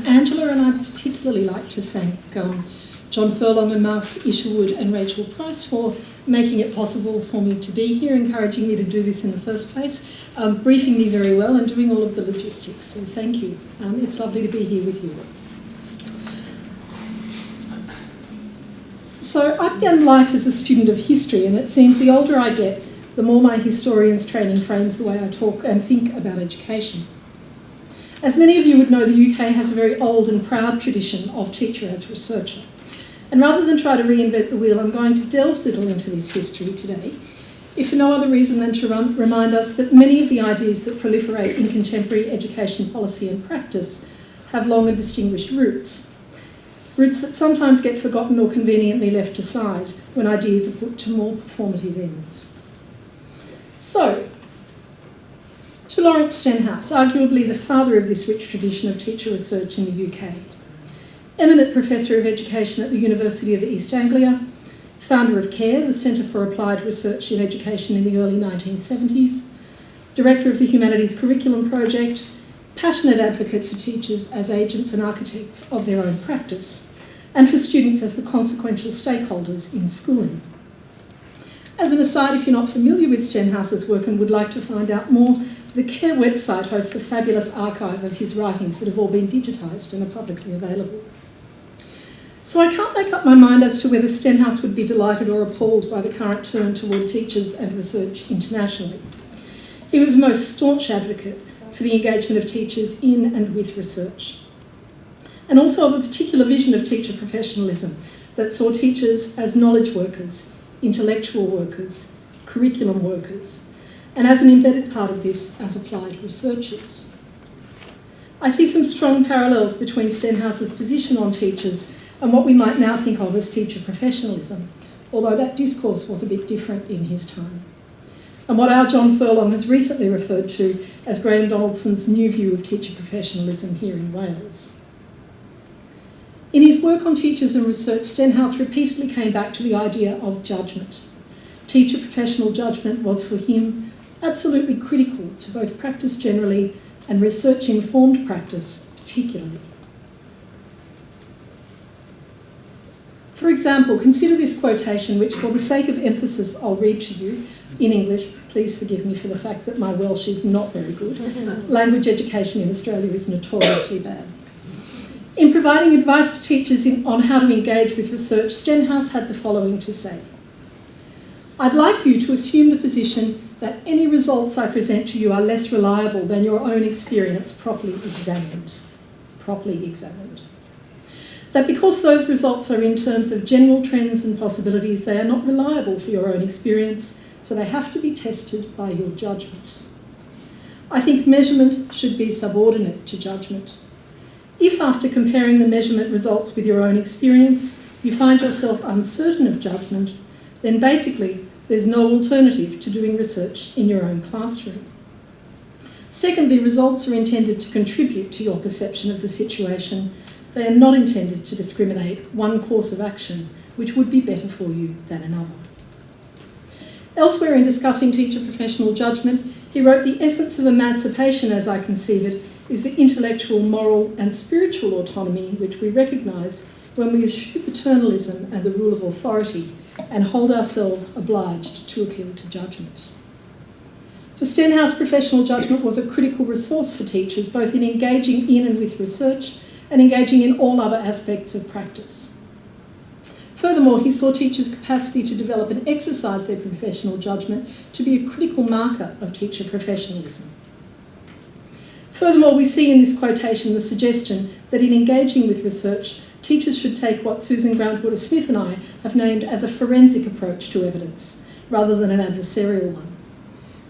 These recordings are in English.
Angela, and I'd particularly like to thank John Furlong and Mark Isherwood and Rachel Price for making it possible for me to be here, encouraging me to do this in the first place, briefing me very well and doing all of the logistics. So thank you. It's lovely to be here with you. So I began life as a student of history, and it seems the older I get, the more my historian's training frames the way I talk and think about education. As many of you would know, the UK has a very old and proud tradition of teacher as researcher. And rather than try to reinvent the wheel, I'm going to delve little into this history today, if for no other reason than to remind us that many of the ideas that proliferate in contemporary education policy and practice have long and distinguished roots. Roots that sometimes get forgotten or conveniently left aside when ideas are put to more performative ends. So, to Lawrence Stenhouse, arguably the father of this rich tradition of teacher research in the UK. Eminent Professor of Education at the University of East Anglia, founder of CARE, the Centre for Applied Research in Education in the early 1970s, director of the Humanities Curriculum Project, passionate advocate for teachers as agents and architects of their own practice, and for students as the consequential stakeholders in schooling. As an aside, if you're not familiar with Stenhouse's work and would like to find out more, the CARE website hosts a fabulous archive of his writings that have all been digitised and are publicly available. So I can't make up my mind as to whether Stenhouse would be delighted or appalled by the current turn toward teachers and research internationally. He was a most staunch advocate for the engagement of teachers in and with research, and also of a particular vision of teacher professionalism that saw teachers as knowledge workers, intellectual workers, curriculum workers, and as an embedded part of this as applied researchers. I see some strong parallels between Stenhouse's position on teachers and what we might now think of as teacher professionalism, although that discourse was a bit different in his time, and what our John Furlong has recently referred to as Graham Donaldson's new view of teacher professionalism here in Wales. In his work on teachers and research, Stenhouse repeatedly came back to the idea of judgment. Teacher professional judgment was for him absolutely critical to both practice generally and research-informed practice particularly. For example, consider this quotation, which for the sake of emphasis I'll read to you in English. Please forgive me for the fact that my Welsh is not very good. Language education in Australia is notoriously bad. In providing advice to teachers on how to engage with research, Stenhouse had the following to say. I'd like you to assume the position that any results I present to you are less reliable than your own experience properly examined. That because those results are in terms of general trends and possibilities, they are not reliable for your own experience, so they have to be tested by your judgment. I think measurement should be subordinate to judgment. If after comparing the measurement results with your own experience, you find yourself uncertain of judgment, then basically there's no alternative to doing research in your own classroom. Secondly, results are intended to contribute to your perception of the situation. They are not intended to discriminate one course of action which would be better for you than another. Elsewhere in discussing teacher professional judgment, he wrote, the essence of emancipation, as I conceive it, is the intellectual, moral and spiritual autonomy which we recognise when we eschew paternalism and the rule of authority and hold ourselves obliged to appeal to judgment. For Stenhouse, professional judgment was a critical resource for teachers, both in engaging in and with research and engaging in all other aspects of practice. Furthermore, he saw teachers' capacity to develop and exercise their professional judgment to be a critical marker of teacher professionalism. Furthermore, we see in this quotation the suggestion that in engaging with research, teachers should take what Susan Groundwater-Smith and I have named as a forensic approach to evidence, rather than an adversarial one.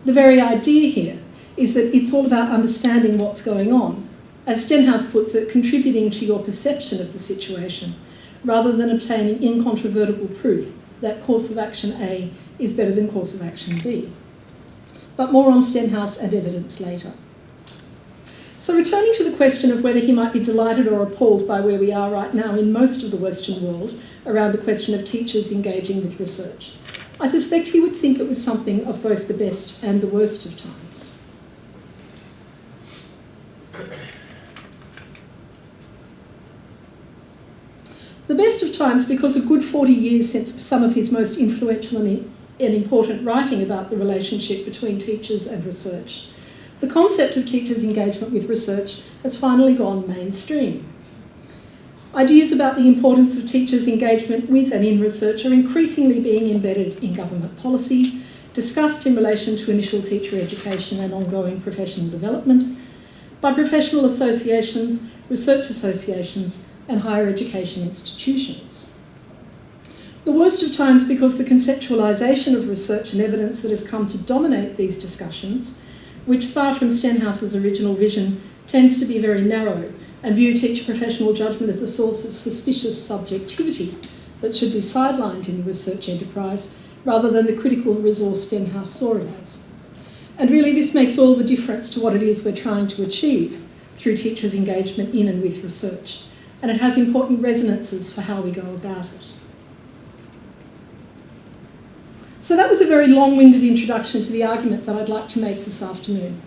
The very idea here is that it's all about understanding what's going on, as Stenhouse puts it, contributing to your perception of the situation, rather than obtaining incontrovertible proof that course of action A is better than course of action B. But more on Stenhouse and evidence later. So returning to the question of whether he might be delighted or appalled by where we are right now in most of the Western world around the question of teachers engaging with research, I suspect he would think it was something of both the best and the worst of times. The best of times because a good 40 years since some of his most influential and important writing about the relationship between teachers and research, the concept of teachers' engagement with research has finally gone mainstream. Ideas about the importance of teachers' engagement with and in research are increasingly being embedded in government policy, discussed in relation to initial teacher education and ongoing professional development, by professional associations, research associations, and higher education institutions. The worst of times because the conceptualisation of research and evidence that has come to dominate these discussions, which far from Stenhouse's original vision, tends to be very narrow and view teacher professional judgment as a source of suspicious subjectivity that should be sidelined in the research enterprise rather than the critical resource Stenhouse saw it as. And really this makes all the difference to what it is we're trying to achieve through teachers' engagement in and with research, and it has important resonances for how we go about it. So that was a very long-winded introduction to the argument that I'd like to make this afternoon.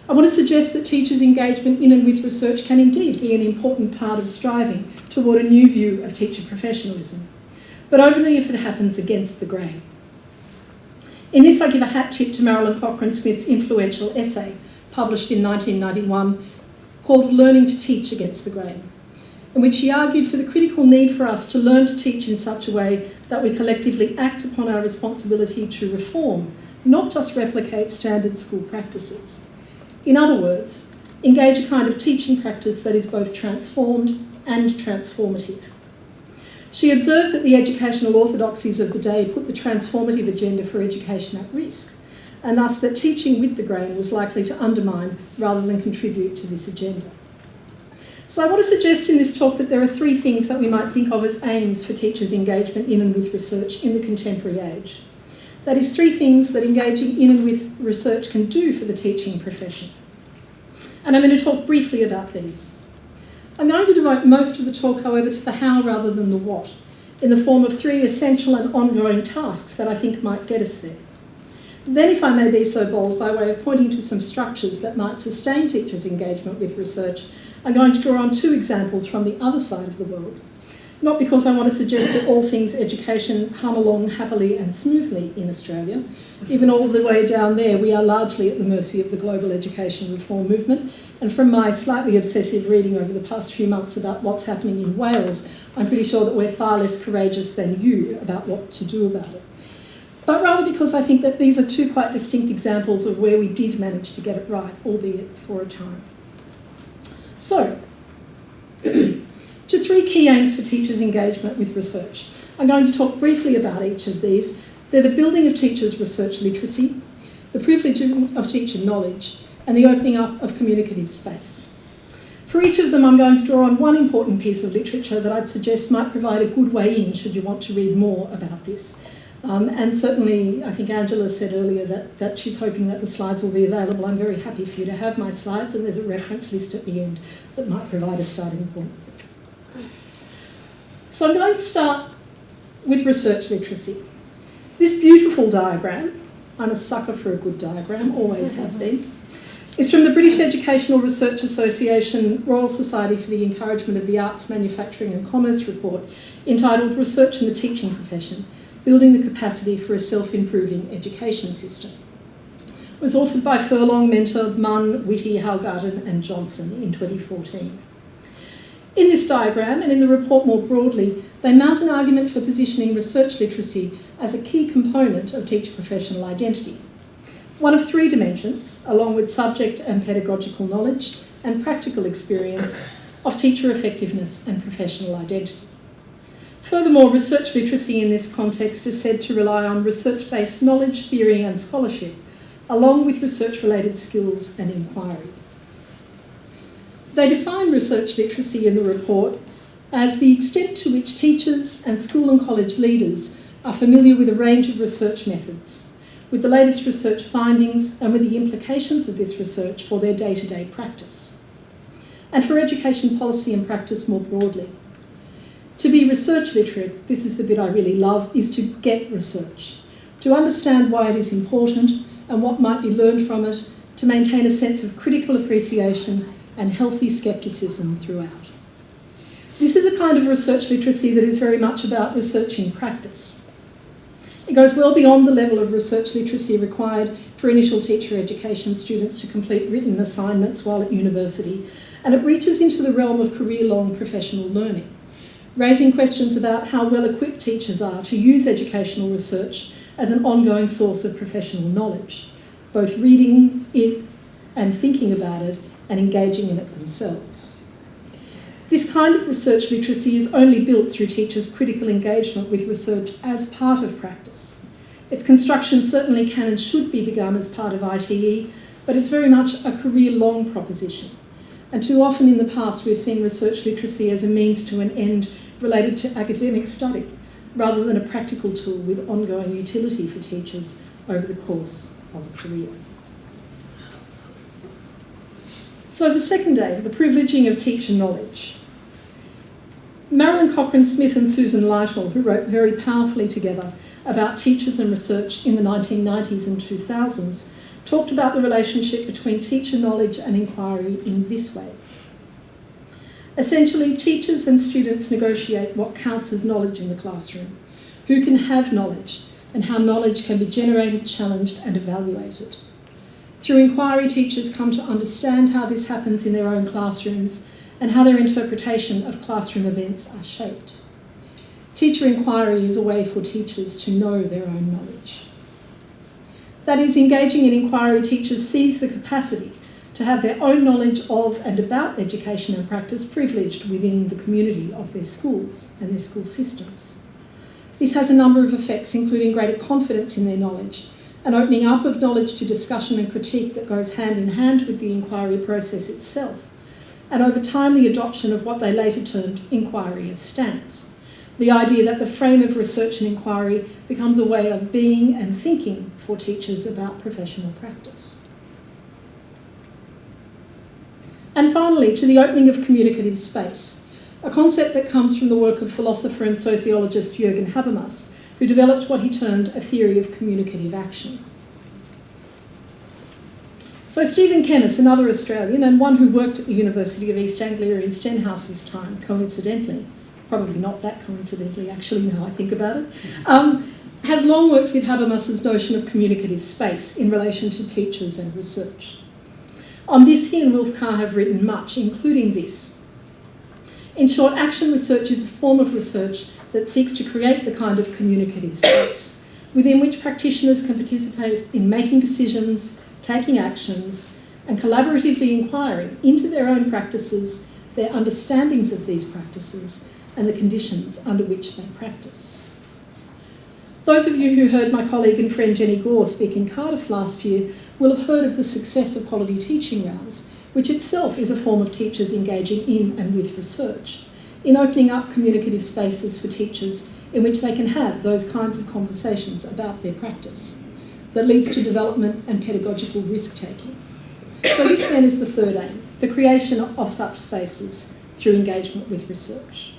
I want to suggest that teachers' engagement in and with research can indeed be an important part of striving toward a new view of teacher professionalism, but only if it happens against the grain. In this, I give a hat tip to Marilyn Cochrane-Smith's influential essay, published in 1991, called Learning to Teach Against the Grain, in which she argued for the critical need for us to learn to teach in such a way that we collectively act upon our responsibility to reform, not just replicate standard school practices. In other words, engage a kind of teaching practice that is both transformed and transformative. She observed that the educational orthodoxies of the day put the transformative agenda for education at risk, and thus that teaching with the grain was likely to undermine rather than contribute to this agenda. So I want to suggest in this talk that there are three things that we might think of as aims for teachers' engagement in and with research in the contemporary age. That is, three things that engaging in and with research can do for the teaching profession. And I'm going to talk briefly about these. I'm going to devote most of the talk, however, to the how rather than the what, in the form of three essential and ongoing tasks that I think might get us there. Then, if I may be so bold, by way of pointing to some structures that might sustain teachers' engagement with research, I'm going to draw on two examples from the other side of the world. Not because I want to suggest that all things education hum along happily and smoothly in Australia. Even all the way down there, we are largely at the mercy of the global education reform movement. And from my slightly obsessive reading over the past few months about what's happening in Wales, I'm pretty sure that we're far less courageous than you about what to do about it. But rather because I think that these are two quite distinct examples of where we did manage to get it right, albeit for a time. So, to three key aims for teachers' engagement with research. I'm going to talk briefly about each of these. They're the building of teachers' research literacy, the privilege of teacher knowledge, and the opening up of communicative space. For each of them, I'm going to draw on one important piece of literature that I'd suggest might provide a good way in should you want to read more about this. And certainly, I think Angela said earlier that she's hoping that the slides will be available. I'm very happy for you to have my slides, and there's a reference list at the end that might provide a starting point. So I'm going to start with research literacy. This beautiful diagram, I'm a sucker for a good diagram, always have been, is from the British Educational Research Association Royal Society for the Encouragement of the Arts, Manufacturing and Commerce report entitled Research in the Teaching Profession, Building the Capacity for a Self-Improving Education System. It was authored by Furlong, Mentor, Munn, Whitty, Halgarten and Johnson in 2014. In this diagram, and in the report more broadly, they mount an argument for positioning research literacy as a key component of teacher professional identity. One of three dimensions, along with subject and pedagogical knowledge and practical experience of teacher effectiveness and professional identity. Furthermore, research literacy in this context is said to rely on research-based knowledge, theory and scholarship, along with research-related skills and inquiry. They define research literacy in the report as the extent to which teachers and school and college leaders are familiar with a range of research methods, with the latest research findings and with the implications of this research for their day-to-day practice, and for education policy and practice more broadly. To be research literate, this is the bit I really love, is to get research, to understand why it is important and what might be learned from it, to maintain a sense of critical appreciation and healthy scepticism throughout. This is a kind of research literacy that is very much about researching practice. It goes well beyond the level of research literacy required for initial teacher education students to complete written assignments while at university, and it reaches into the realm of career-long professional learning, raising questions about how well-equipped teachers are to use educational research as an ongoing source of professional knowledge, both reading it and thinking about it and engaging in it themselves. This kind of research literacy is only built through teachers' critical engagement with research as part of practice. Its construction certainly can and should be begun as part of ITE, but it's very much a career-long proposition. And too often in the past we've seen research literacy as a means to an end related to academic study, rather than a practical tool with ongoing utility for teachers over the course of a career. So the second aim, the privileging of teacher knowledge. Marilyn Cochrane-Smith and Susan Lytle, who wrote very powerfully together about teachers and research in the 1990s and 2000s, talked about the relationship between teacher knowledge and inquiry in this way. Essentially, teachers and students negotiate what counts as knowledge in the classroom, who can have knowledge, and how knowledge can be generated, challenged, and evaluated. Through inquiry, teachers come to understand how this happens in their own classrooms and how their interpretation of classroom events are shaped. Teacher inquiry is a way for teachers to know their own knowledge. That is, engaging in inquiry, teachers seize the capacity to have their own knowledge of and about education and practice privileged within the community of their schools and their school systems. This has a number of effects, including greater confidence in their knowledge, an opening up of knowledge to discussion and critique that goes hand in hand with the inquiry process itself, and over time the adoption of what they later termed inquiry as stance. The idea that the frame of research and inquiry becomes a way of being and thinking for teachers about professional practice. And finally, to the opening of communicative space, a concept that comes from the work of philosopher and sociologist Jürgen Habermas, who developed what he termed a theory of communicative action. So Stephen Kennis, another Australian and one who worked at the University of East Anglia in Stenhouse's time, coincidentally, probably not that coincidentally actually now I think about it, has long worked with Habermas's notion of communicative space in relation to teachers and research. On this he and Wilf Carr have written much, including this. In short, action research is a form of research that seeks to create the kind of communicative space within which practitioners can participate in making decisions, taking actions, and collaboratively inquiring into their own practices, their understandings of these practices, and the conditions under which they practice. Those of you who heard my colleague and friend Jenny Gore speak in Cardiff last year will have heard of the success of quality teaching rounds, which itself is a form of teachers engaging in and with research, in opening up communicative spaces for teachers in which they can have those kinds of conversations about their practice that leads to development and pedagogical risk-taking. So this then is the third aim, the creation of such spaces through engagement with research.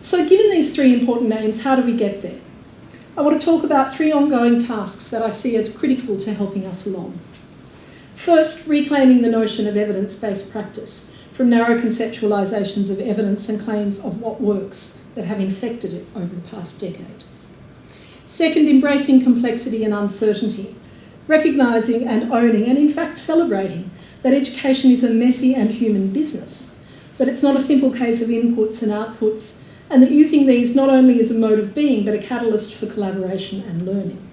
So given these three important aims, how do we get there? I want to talk about three ongoing tasks that I see as critical to helping us along. First, reclaiming the notion of evidence-based practice from narrow conceptualisations of evidence and claims of what works that have infected it over the past decade. Second, embracing complexity and uncertainty, recognising and owning and in fact celebrating that education is a messy and human business, that it's not a simple case of inputs and outputs, and that using these not only is a mode of being but a catalyst for collaboration and learning.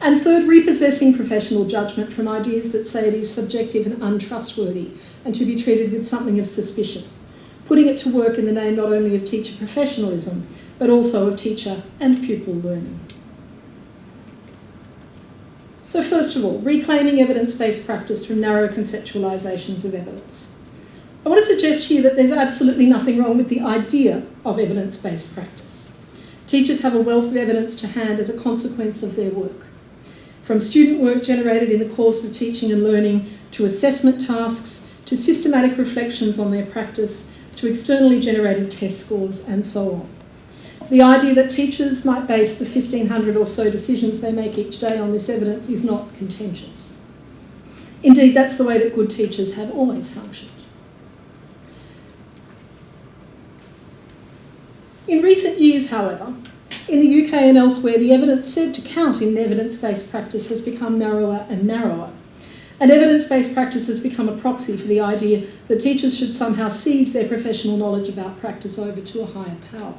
And third, repossessing professional judgment from ideas that say it is subjective and untrustworthy and to be treated with something of suspicion, putting it to work in the name not only of teacher professionalism but also of teacher and pupil learning. So first of all, reclaiming evidence-based practice from narrow conceptualisations of evidence. I want to suggest here that there's absolutely nothing wrong with the idea of evidence-based practice. Teachers have a wealth of evidence to hand as a consequence of their work. From student work generated in the course of teaching and learning, to assessment tasks, to systematic reflections on their practice, to externally generated test scores, and so on. The idea that teachers might base the 1,500 or so decisions they make each day on this evidence is not contentious. Indeed, that's the way that good teachers have always functioned. In recent years, however, in the UK and elsewhere, the evidence said to count in evidence-based practice has become narrower and narrower. And evidence-based practice has become a proxy for the idea that teachers should somehow cede their professional knowledge about practice over to a higher power.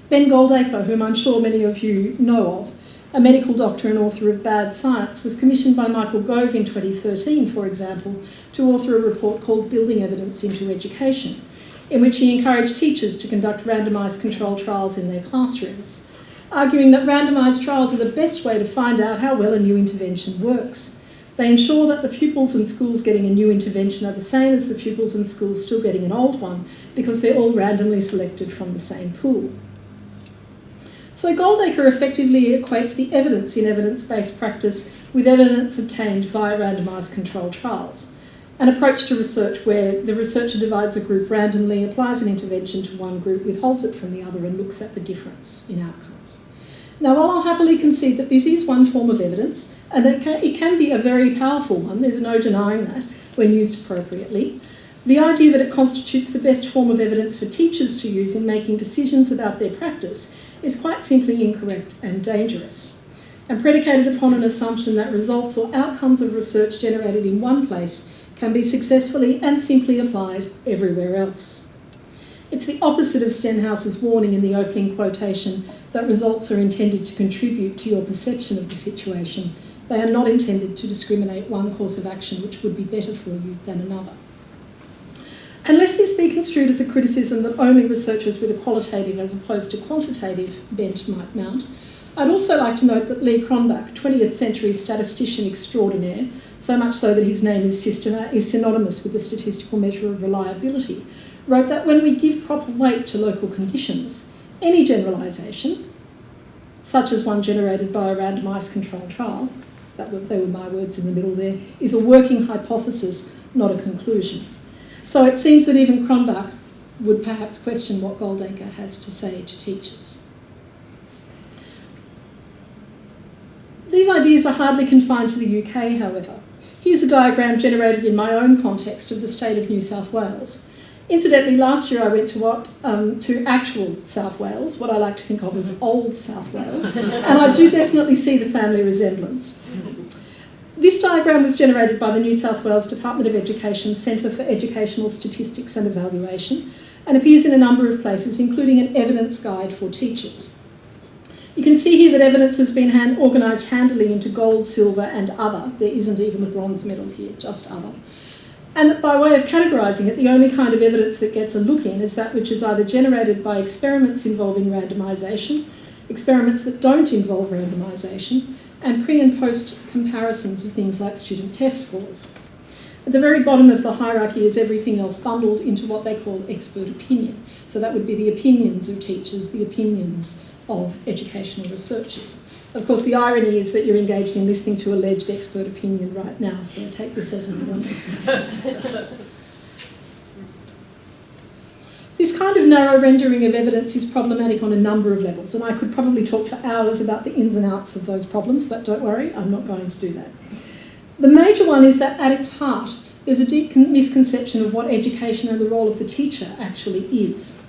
Ben Goldacre, whom I'm sure many of you know of, a medical doctor and author of Bad Science, was commissioned by Michael Gove in 2013, for example, to author a report called Building Evidence into Education, in which he encouraged teachers to conduct randomised controlled trials in their classrooms, arguing that randomised trials are the best way to find out how well a new intervention works. They ensure that the pupils in schools getting a new intervention are the same as the pupils in schools still getting an old one, because they're all randomly selected from the same pool. So Goldacre effectively equates the evidence in evidence-based practice with evidence obtained via randomised controlled trials, an approach to research where the researcher divides a group randomly, applies an intervention to one group, withholds it from the other, and looks at the difference in outcomes. Now, while I'll happily concede that this is one form of evidence, and that it can be a very powerful one, there's no denying that when used appropriately, the idea that it constitutes the best form of evidence for teachers to use in making decisions about their practice is quite simply incorrect and dangerous, and predicated upon an assumption that results or outcomes of research generated in one place can be successfully and simply applied everywhere else. It's the opposite of Stenhouse's warning in the opening quotation that results are intended to contribute to your perception of the situation. They are not intended to discriminate one course of action which would be better for you than another. Unless this be construed as a criticism that only researchers with a qualitative as opposed to quantitative bent might mount, I'd also like to note that Lee Cronbach, 20th century statistician extraordinaire, so much so that his name is synonymous with the statistical measure of reliability, wrote that when we give proper weight to local conditions, any generalisation, such as one generated by a randomised controlled trial, they were my words in the middle there, is a working hypothesis, not a conclusion. So it seems that even Cronbach would perhaps question what Goldacre has to say to teachers. These ideas are hardly confined to the UK, however. Here's a diagram generated in my own context of the state of New South Wales. Incidentally, last year I went to actual South Wales, what I like to think of as old South Wales, and I do definitely see the family resemblance. This diagram was generated by the New South Wales Department of Education Centre for Educational Statistics and Evaluation and appears in a number of places, including an evidence guide for teachers. You can see here that evidence has been organised handily into gold, silver and other. There isn't even a bronze medal here, just other. And that by way of categorising it, the only kind of evidence that gets a look in is that which is either generated by experiments involving randomisation, experiments that don't involve randomisation, and pre and post comparisons of things like student test scores. At the very bottom of the hierarchy is everything else bundled into what they call expert opinion. So that would be the opinions of teachers, the opinions of educational researchers. Of course, the irony is that you're engaged in listening to alleged expert opinion right now, so take this as a warning. This kind of narrow rendering of evidence is problematic on a number of levels, and I could probably talk for hours about the ins and outs of those problems, but don't worry, I'm not going to do that. The major one is that at its heart, there's a deep misconception of what education and the role of the teacher actually is,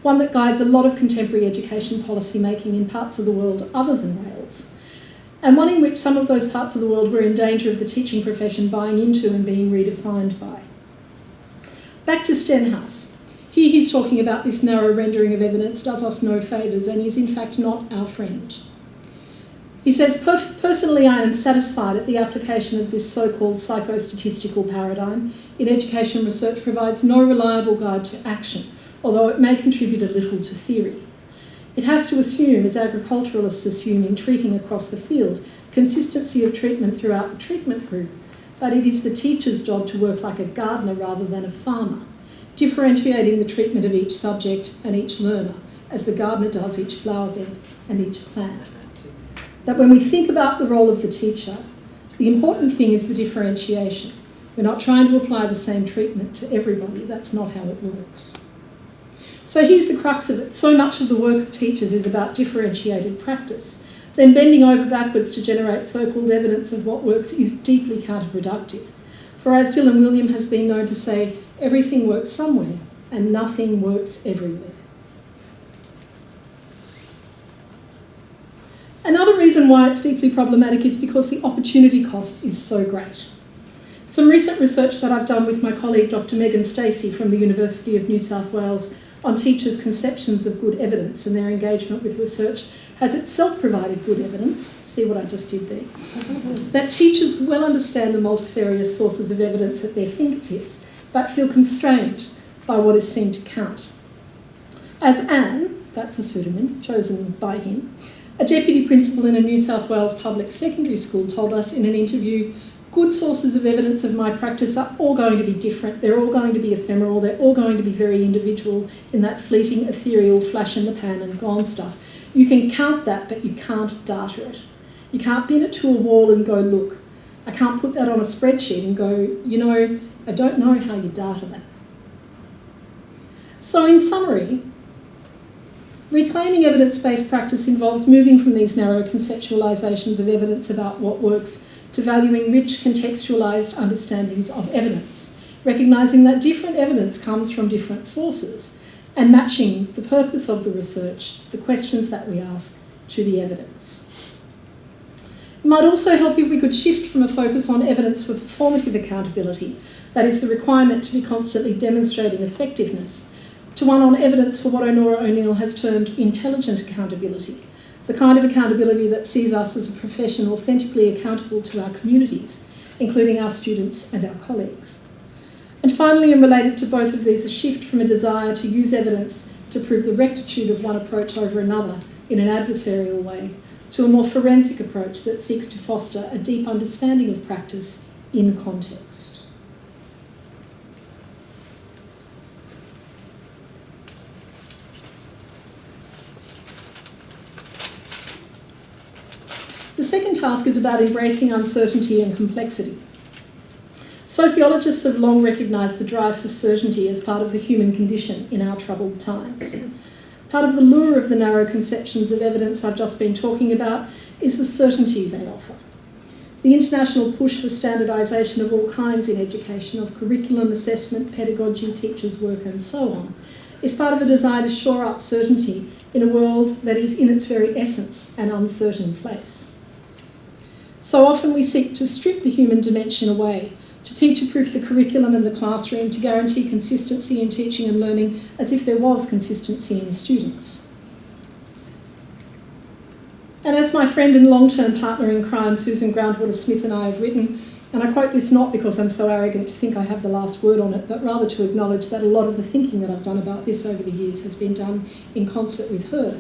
one that guides a lot of contemporary education policy making in parts of the world other than Wales, and one in which some of those parts of the world were in danger of the teaching profession buying into and being redefined by. Back to Stenhouse. Here he's talking about this narrow rendering of evidence does us no favours and is in fact not our friend. He says, personally I am satisfied that the application of this so-called psychostatistical paradigm in education research provides no reliable guide to action, although it may contribute a little to theory. It has to assume, as agriculturalists assume in treating across the field, consistency of treatment throughout the treatment group, but it is the teacher's job to work like a gardener rather than a farmer, differentiating the treatment of each subject and each learner, as the gardener does each flower bed and each plant. That when we think about the role of the teacher, the important thing is the differentiation. We're not trying to apply the same treatment to everybody. That's not how it works. So here's the crux of it. So much of the work of teachers is about differentiated practice, then bending over backwards to generate so-called evidence of what works is deeply counterproductive. For as Diwylliant has been known to say, everything works somewhere and nothing works everywhere. Another reason why it's deeply problematic is because the opportunity cost is so great. Some recent research that I've done with my colleague Dr. Megan Stacey from the University of New South Wales on teachers' conceptions of good evidence and their engagement with research has itself provided good evidence, see what I just did there, that teachers well understand the multifarious sources of evidence at their fingertips, but feel constrained by what is seen to count. As Anne, that's a pseudonym chosen by him, a deputy principal in a New South Wales public secondary school told us in an interview, good sources of evidence of my practice are all going to be different, they're all going to be ephemeral, they're all going to be very individual in that fleeting, ethereal, flash in the pan and gone stuff. You can count that, but you can't data it. You can't pin it to a wall and go, look, I can't put that on a spreadsheet and go, you know, I don't know how you data that. So in summary, reclaiming evidence-based practice involves moving from these narrow conceptualisations of evidence about what works to valuing rich contextualised understandings of evidence, recognising that different evidence comes from different sources and matching the purpose of the research, the questions that we ask, to the evidence. It might also help if we could shift from a focus on evidence for performative accountability, that is the requirement to be constantly demonstrating effectiveness, to one on evidence for what Honora O'Neill has termed intelligent accountability, the kind of accountability that sees us as a profession authentically accountable to our communities, including our students and our colleagues. And finally, and related to both of these, a shift from a desire to use evidence to prove the rectitude of one approach over another in an adversarial way, to a more forensic approach that seeks to foster a deep understanding of practice in context. The second task is about embracing uncertainty and complexity. Sociologists have long recognised the drive for certainty as part of the human condition in our troubled times. Part of the lure of the narrow conceptions of evidence I've just been talking about is the certainty they offer. The international push for standardisation of all kinds in education, of curriculum, assessment, pedagogy, teachers' work and so on, is part of a desire to shore up certainty in a world that is in its very essence an uncertain place. So often we seek to strip the human dimension away, to teacher-proof the curriculum and the classroom, to guarantee consistency in teaching and learning as if there was consistency in students. And as my friend and long-term partner in crime, Susan Groundwater-Smith, and I have written, and I quote this not because I'm so arrogant to think I have the last word on it, but rather to acknowledge that a lot of the thinking that I've done about this over the years has been done in concert with her.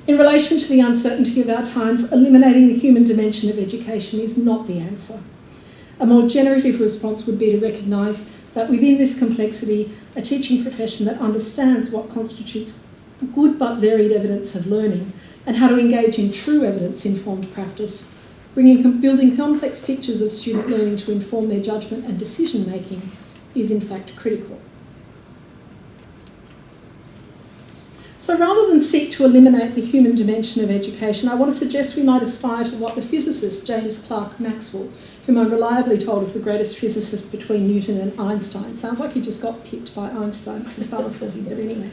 In relation to the uncertainty of our times, eliminating the human dimension of education is not the answer. A more generative response would be to recognise that within this complexity, a teaching profession that understands what constitutes good but varied evidence of learning and how to engage in true evidence-informed practice, building complex pictures of student learning to inform their judgment and decision-making is in fact critical. So rather than seek to eliminate the human dimension of education, I want to suggest we might aspire to what the physicist James Clerk Maxwell, whom I'm reliably told is the greatest physicist between Newton and Einstein. Sounds like he just got picked by Einstein. It's a bummer for him, but anyway.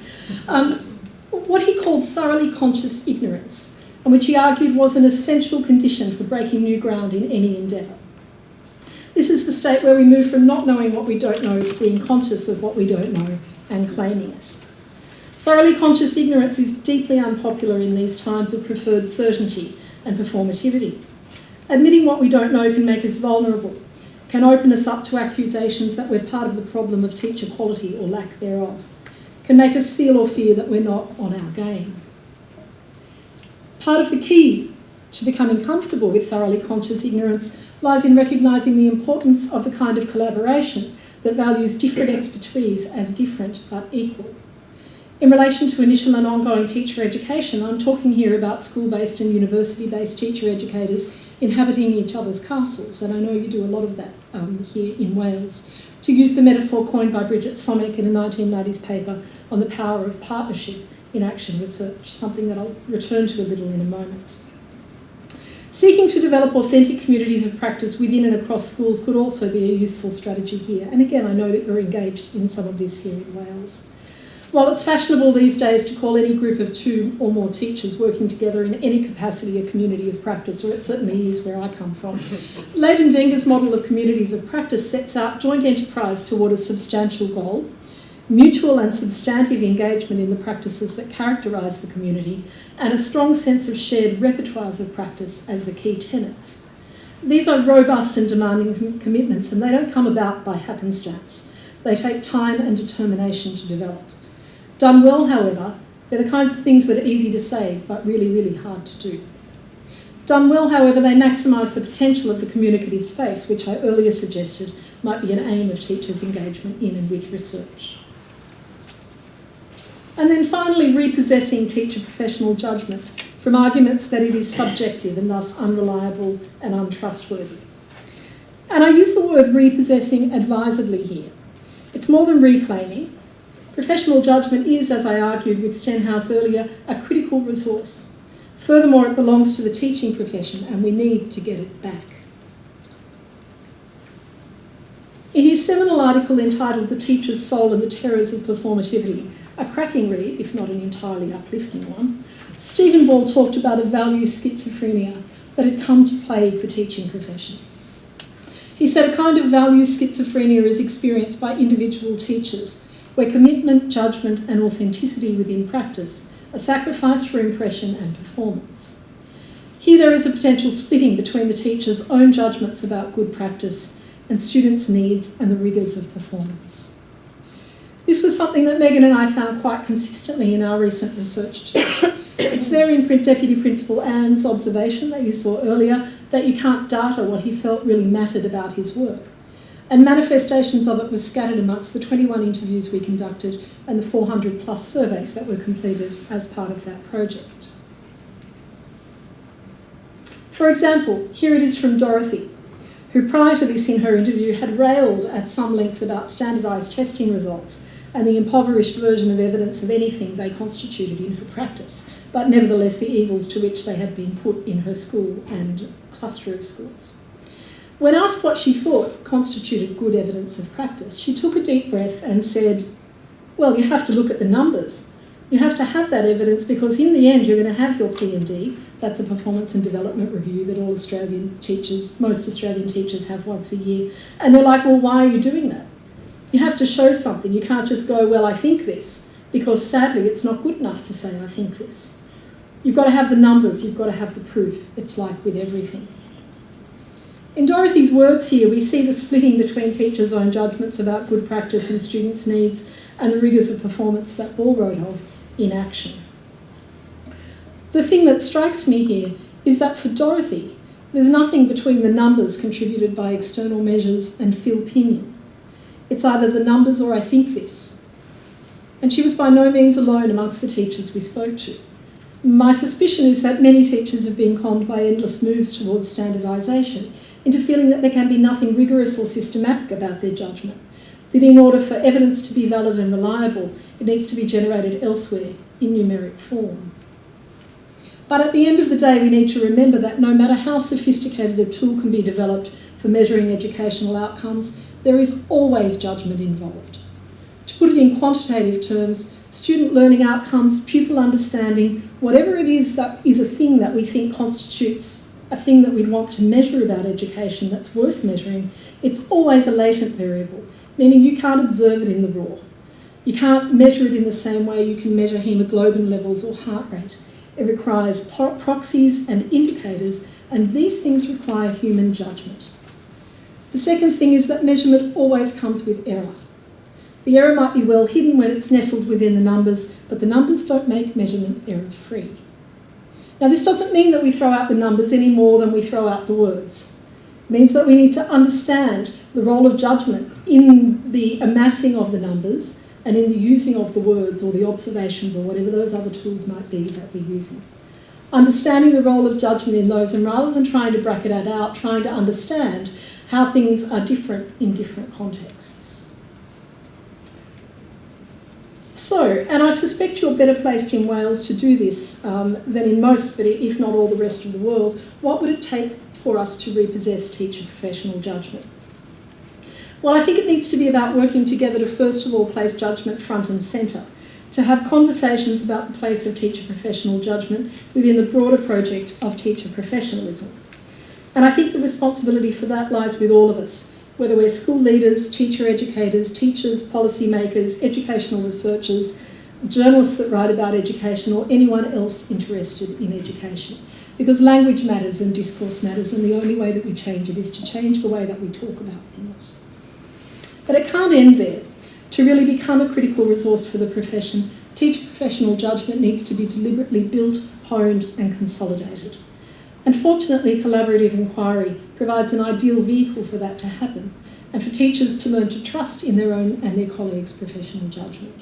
What he called thoroughly conscious ignorance, and which he argued was an essential condition for breaking new ground in any endeavour. This is the state where we move from not knowing what we don't know to being conscious of what we don't know and claiming it. Thoroughly conscious ignorance is deeply unpopular in these times of preferred certainty and performativity. Admitting what we don't know can make us vulnerable, can open us up to accusations that we're part of the problem of teacher quality or lack thereof, can make us feel or fear that we're not on our game. Part of the key to becoming comfortable with thoroughly conscious ignorance lies in recognising the importance of the kind of collaboration that values different expertise as different but equal. In relation to initial and ongoing teacher education, I'm talking here about school-based and university-based teacher educators inhabiting each other's castles, and I know you do a lot of that here in Wales. To use the metaphor coined by Bridget Sommick in a 1990s paper on the power of partnership in action research, something that I'll return to a little in a moment. Seeking to develop authentic communities of practice within and across schools could also be a useful strategy here. And again, I know that you're engaged in some of this here in Wales. While it's fashionable these days to call any group of 2 or more teachers working together in any capacity a community of practice, or it certainly is where I come from, Levin Wenger's model of communities of practice sets out joint enterprise toward a substantial goal, mutual and substantive engagement in the practices that characterise the community, and a strong sense of shared repertoires of practice as the key tenets. These are robust and demanding commitments, and they don't come about by happenstance. They take time and determination to develop. Done well, however, they're the kinds of things that are easy to say, but really, really hard to do. Done well, however, they maximise the potential of the communicative space, which I earlier suggested might be an aim of teachers' engagement in and with research. And then finally, repossessing teacher professional judgment from arguments that it is subjective and thus unreliable and untrustworthy. And I use the word repossessing advisedly here. It's more than reclaiming. Professional judgment is, as I argued with Stenhouse earlier, a critical resource. Furthermore, it belongs to the teaching profession and we need to get it back. In his seminal article entitled The Teacher's Soul and the Terrors of Performativity, a cracking read, if not an entirely uplifting one, Stephen Ball talked about a value schizophrenia that had come to plague the teaching profession. He said a kind of value schizophrenia is experienced by individual teachers, where commitment, judgment and authenticity within practice are sacrificed for impression and performance. Here there is a potential splitting between the teacher's own judgments about good practice and students' needs and the rigours of performance. This was something that Megan and I found quite consistently in our recent research too. It's there in Deputy Principal Ann's observation that you saw earlier, that you can't data what he felt really mattered about his work. And manifestations of it were scattered amongst the 21 interviews we conducted and the 400 plus surveys that were completed as part of that project. For example, here it is from Dorothy, who prior to this in her interview had railed at some length about standardised testing results and the impoverished version of evidence of anything they constituted in her practice, but nevertheless the evils to which they had been put in her school and cluster of schools. When asked what she thought constituted good evidence of practice, she took a deep breath and said, well, you have to look at the numbers. You have to have that evidence because in the end you're going to have your P&D. That's a performance and development review that all Australian teachers, most Australian teachers have once a year. And they're like, well, why are you doing that? You have to show something. You can't just go, well, I think this, because sadly it's not good enough to say I think this. You've got to have the numbers. You've got to have the proof. It's like with everything. In Dorothy's words here, we see the splitting between teachers' own judgments about good practice and students' needs and the rigours of performance that Ball wrote of in action. The thing that strikes me here is that for Dorothy, there's nothing between the numbers contributed by external measures and Phil Pinion. It's either the numbers or I think this. And she was by no means alone amongst the teachers we spoke to. My suspicion is that many teachers have been conned by endless moves towards standardisation into feeling that there can be nothing rigorous or systematic about their judgment, that in order for evidence to be valid and reliable, it needs to be generated elsewhere in numeric form. But at the end of the day, we need to remember that no matter how sophisticated a tool can be developed for measuring educational outcomes, there is always judgment involved. To put it in quantitative terms, student learning outcomes, pupil understanding, whatever it is that is a thing that we think constitutes a thing that we'd want to measure about education that's worth measuring, it's always a latent variable, meaning you can't observe it in the raw. You can't measure it in the same way you can measure hemoglobin levels or heart rate. It requires proxies and indicators, and these things require human judgment. The second thing is that measurement always comes with error. The error might be well hidden when it's nestled within the numbers, but the numbers don't make measurement error-free. Now, this doesn't mean that we throw out the numbers any more than we throw out the words. It means that we need to understand the role of judgment in the amassing of the numbers and in the using of the words or the observations or whatever those other tools might be that we're using. Understanding the role of judgment in those, and rather than trying to bracket it out, trying to understand how things are different in different contexts. So, and I suspect you're better placed in Wales to do this than in most, but if not all the rest of the world, what would it take for us to repossess teacher professional judgment? Well, I think it needs to be about working together to first of all place judgment front and centre, to have conversations about the place of teacher professional judgment within the broader project of teacher professionalism. And I think the responsibility for that lies with all of us, whether we're school leaders, teacher educators, teachers, policy makers, educational researchers, journalists that write about education, or anyone else interested in education. Because language matters and discourse matters, and the only way that we change it is to change the way that we talk about things. But it can't end there. To really become a critical resource for the profession, teacher professional judgment needs to be deliberately built, honed and consolidated. And fortunately, collaborative inquiry provides an ideal vehicle for that to happen, and for teachers to learn to trust in their own and their colleagues' professional judgment.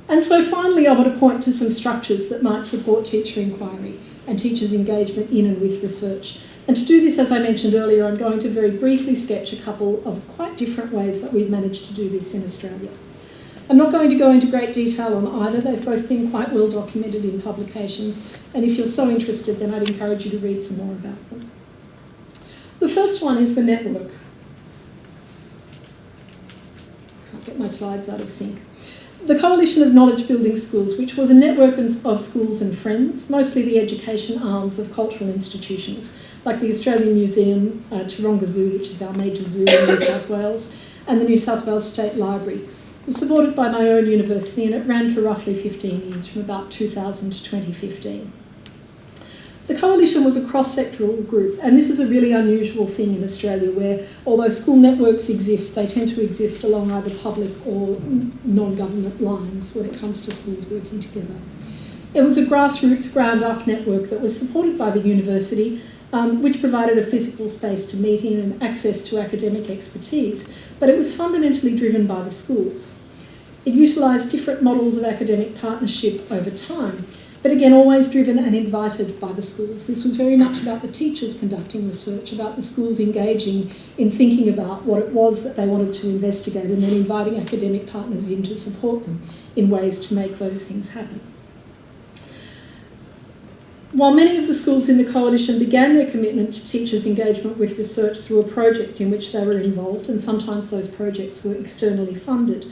And so finally, I want to point to some structures that might support teacher inquiry and teachers' engagement in and with research. And to do this, as I mentioned earlier, I'm going to very briefly sketch a couple of quite different ways that we've managed to do this in Australia. I'm not going to go into great detail on either. They've both been quite well documented in publications, and if you're so interested, then I'd encourage you to read some more about them. The first one is the network. Can't get my slides out of sync. The Coalition of Knowledge Building Schools, which was a network of schools and friends, mostly the education arms of cultural institutions, like the Australian Museum, Taronga Zoo, which is our major zoo in New South Wales, and the New South Wales State Library, was supported by my own university, and it ran for roughly 15 years, from about 2000 to 2015. The coalition was a cross-sectoral group, and this is a really unusual thing in Australia, where although school networks exist, they tend to exist along either public or non-government lines when it comes to schools working together. It was a grassroots, ground-up network that was supported by the university, which provided a physical space to meet in and access to academic expertise, but it was fundamentally driven by the schools. It utilised different models of academic partnership over time, but again, always driven and invited by the schools. This was very much about the teachers conducting research, about the schools engaging in thinking about what it was that they wanted to investigate, and then inviting academic partners in to support them in ways to make those things happen. While many of the schools in the coalition began their commitment to teachers' engagement with research through a project in which they were involved, and sometimes those projects were externally funded,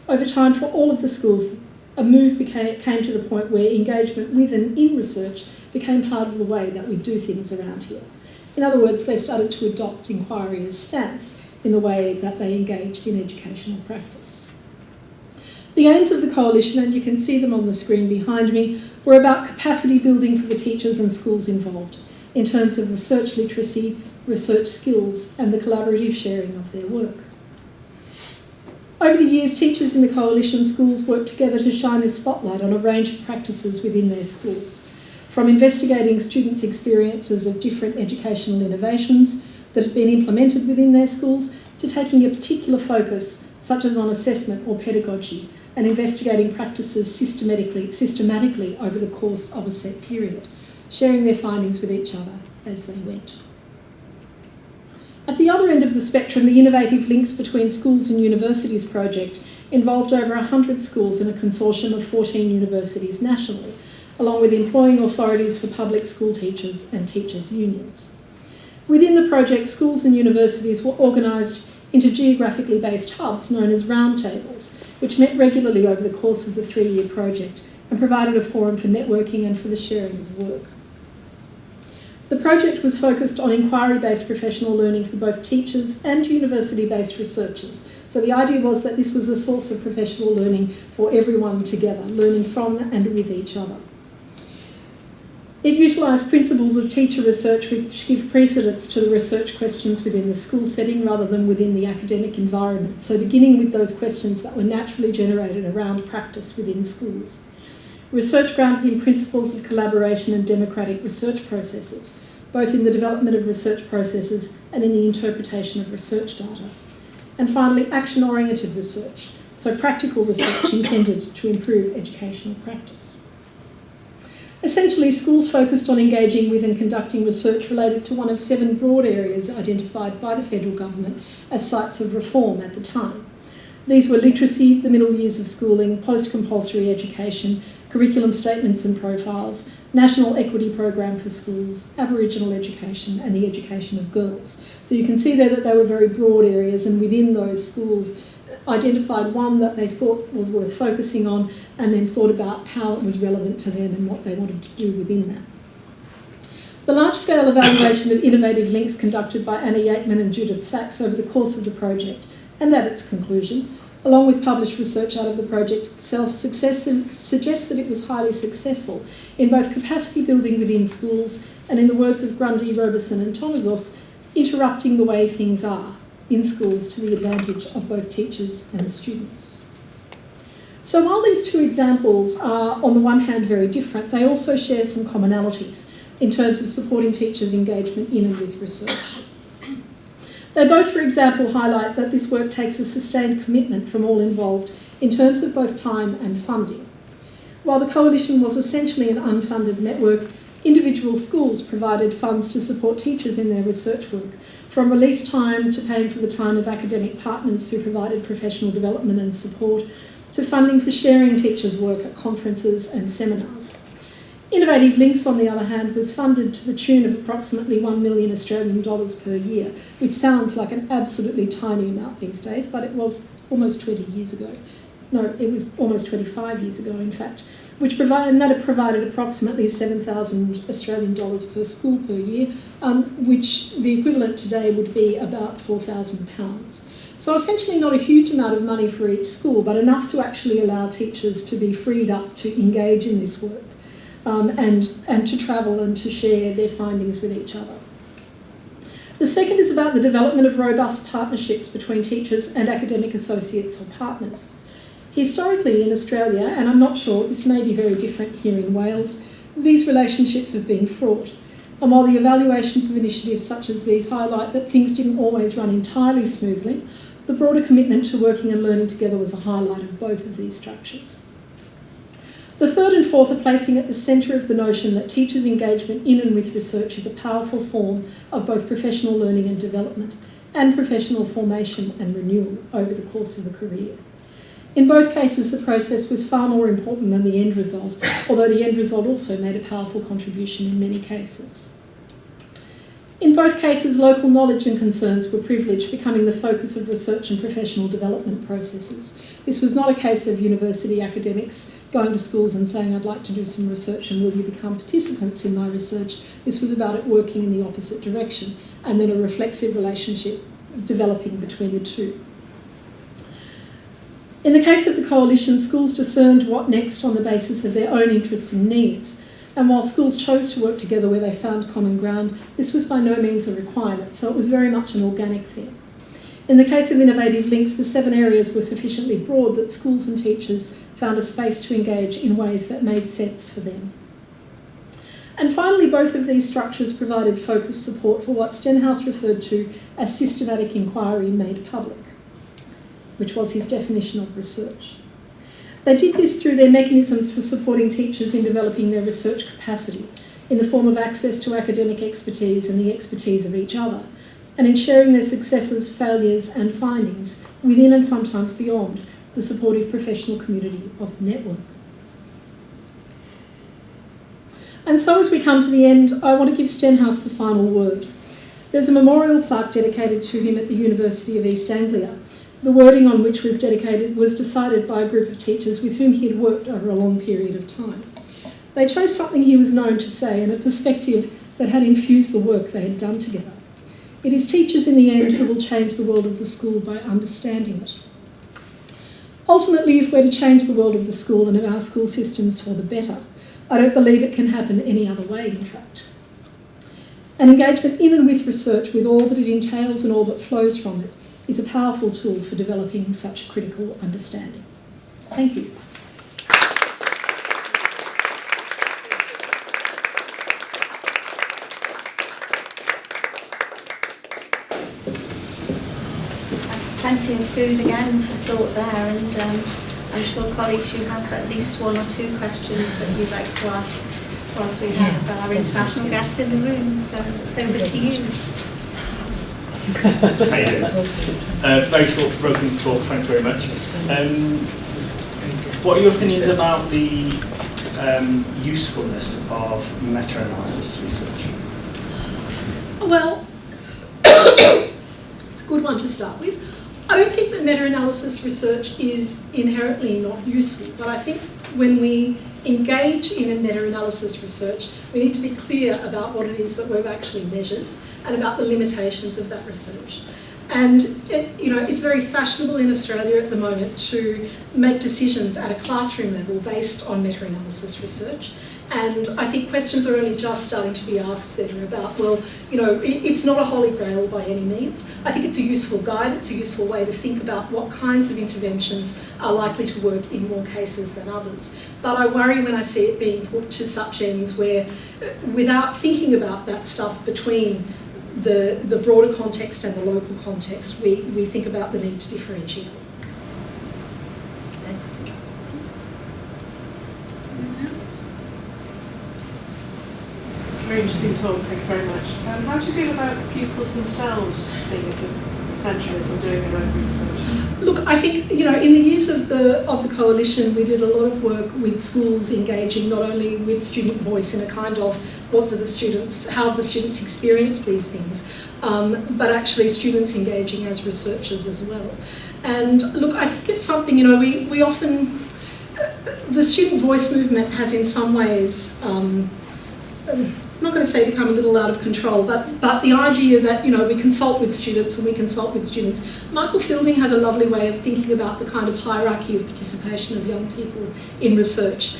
over time for all of the schools, a move came to the point where engagement with and in research became part of the way that we do things around here. In other words, they started to adopt inquiry as stats in the way that they engaged in educational practice. The aims of the coalition, and you can see them on the screen behind me, were about capacity building for the teachers and schools involved in terms of research literacy, research skills, and the collaborative sharing of their work. Over the years, teachers in the coalition schools worked together to shine a spotlight on a range of practices within their schools, from investigating students' experiences of different educational innovations that had been implemented within their schools, to taking a particular focus, such as on assessment or pedagogy, and investigating practices systematically over the course of a set period, sharing their findings with each other as they went. At the other end of the spectrum, the Innovative Links Between Schools and Universities project involved over 100 schools in a consortium of 14 universities nationally, along with employing authorities for public school teachers and teachers' unions. Within the project, schools and universities were organised into geographically based hubs known as roundtables, which met regularly over the course of the 3-year project and provided a forum for networking and for the sharing of work. The project was focused on inquiry-based professional learning for both teachers and university-based researchers. So the idea was that this was a source of professional learning for everyone together, learning from and with each other. It utilised principles of teacher research which give precedence to the research questions within the school setting rather than within the academic environment, so beginning with those questions that were naturally generated around practice within schools. Research grounded in principles of collaboration and democratic research processes, both in the development of research processes and in the interpretation of research data. And finally, action-oriented research, so practical research intended to improve educational practice. Essentially, schools focused on engaging with and conducting research related to one of 7 broad areas identified by the federal government as sites of reform at the time. These were literacy, the middle years of schooling, post-compulsory education, curriculum statements and profiles, National Equity Program for Schools, Aboriginal education and the education of girls. So you can see there that they were very broad areas, and within those schools identified one that they thought was worth focusing on and then thought about how it was relevant to them and what they wanted to do within that. The large-scale evaluation of innovative links conducted by Anna Yateman and Judith Sachs over the course of the project and at its conclusion, along with published research out of the project itself, suggests that it was highly successful in both capacity building within schools and, in the words of Grundy, Robeson and Tomazos, interrupting the way things are in schools to the advantage of both teachers and students. So while these two examples are on the one hand very different, they also share some commonalities in terms of supporting teachers' engagement in and with research. They both, for example, highlight that this work takes a sustained commitment from all involved in terms of both time and funding. While the coalition was essentially an unfunded network, individual schools provided funds to support teachers in their research work, from release time to paying for the time of academic partners who provided professional development and support, to funding for sharing teachers' work at conferences and seminars. Innovative Links, on the other hand, was funded to the tune of approximately $1 million Australian per year, which sounds like an absolutely tiny amount these days, but it was almost 20 years ago. No, it was almost 25 years ago, in fact, and that provided approximately 7,000 Australian dollars per school per year, which the equivalent today would be about £4,000. So essentially not a huge amount of money for each school, but enough to actually allow teachers to be freed up to engage in this work. And to travel and to share their findings with each other. The second is about the development of robust partnerships between teachers and academic associates or partners. Historically in Australia, and I'm not sure, this may be very different here in Wales, these relationships have been fraught. And while the evaluations of initiatives such as these highlight that things didn't always run entirely smoothly, the broader commitment to working and learning together was a highlight of both of these structures. The third and fourth are placing at the centre of the notion that teachers' engagement in and with research is a powerful form of both professional learning and development, and professional formation and renewal over the course of a career. In both cases, the process was far more important than the end result, although the end result also made a powerful contribution in many cases. In both cases, local knowledge and concerns were privileged, becoming the focus of research and professional development processes. This was not a case of university academics going to schools and saying, I'd like to do some research and will you become participants in my research? This was about it working in the opposite direction and then a reflexive relationship developing between the two. In the case of the coalition, schools discerned what next on the basis of their own interests and needs. And while schools chose to work together where they found common ground, this was by no means a requirement, so it was very much an organic thing. In the case of Innovative Links, the 7 areas were sufficiently broad that schools and teachers found a space to engage in ways that made sense for them. And finally, both of these structures provided focused support for what Stenhouse referred to as systematic inquiry made public, which was his definition of research. They did this through their mechanisms for supporting teachers in developing their research capacity, in the form of access to academic expertise and the expertise of each other, and in sharing their successes, failures and findings within and sometimes beyond the supportive professional community of the network. And so as we come to the end, I want to give Stenhouse the final word. There's a memorial plaque dedicated to him at the University of East Anglia, the wording on which was decided by a group of teachers with whom he had worked over a long period of time. They chose something he was known to say and a perspective that had infused the work they had done together. It is teachers in the end who will change the world of the school by understanding it. Ultimately, if we're to change the world of the school and of our school systems for the better, I don't believe it can happen any other way, in fact. An engagement in and with research, with all that it entails and all that flows from it, is a powerful tool for developing such critical understanding. Thank you. Plenty of food again for thought there, and I'm sure colleagues you have at least 1 or 2 questions that you'd like to ask whilst we have our international guest in the room, so it's over to you. How you doing? Very thought-provoking talk, thanks very much. What are your opinions about the usefulness of meta-analysis research? Well, it's a good one to start with. I don't think that meta-analysis research is inherently not useful, but I think when we engage in a meta-analysis research, we need to be clear about what it is that we've actually measured and about the limitations of that research. And it's very fashionable in Australia at the moment to make decisions at a classroom level based on meta-analysis research. And I think questions are only just starting to be asked there about, well, it's not a holy grail by any means. I think it's a useful guide, it's a useful way to think about what kinds of interventions are likely to work in more cases than others. But I worry when I see it being put to such ends where, without thinking about that stuff between the broader context and the local context, we think about the need to differentiate. Thanks. Anyone else? Very interesting talk, thank you very much. How do you feel about pupils themselves being at the centre and doing their own research? Look, I think, in the years of the coalition, we did a lot of work with schools engaging not only with student voice in a kind of how do the students experience these things, but actually students engaging as researchers as well. And look, I think it's something, we often, the student voice movement has in some ways, I'm not going to say become a little out of control, but the idea that we consult with students and we consult with students. Michael Fielding has a lovely way of thinking about the kind of hierarchy of participation of young people in research,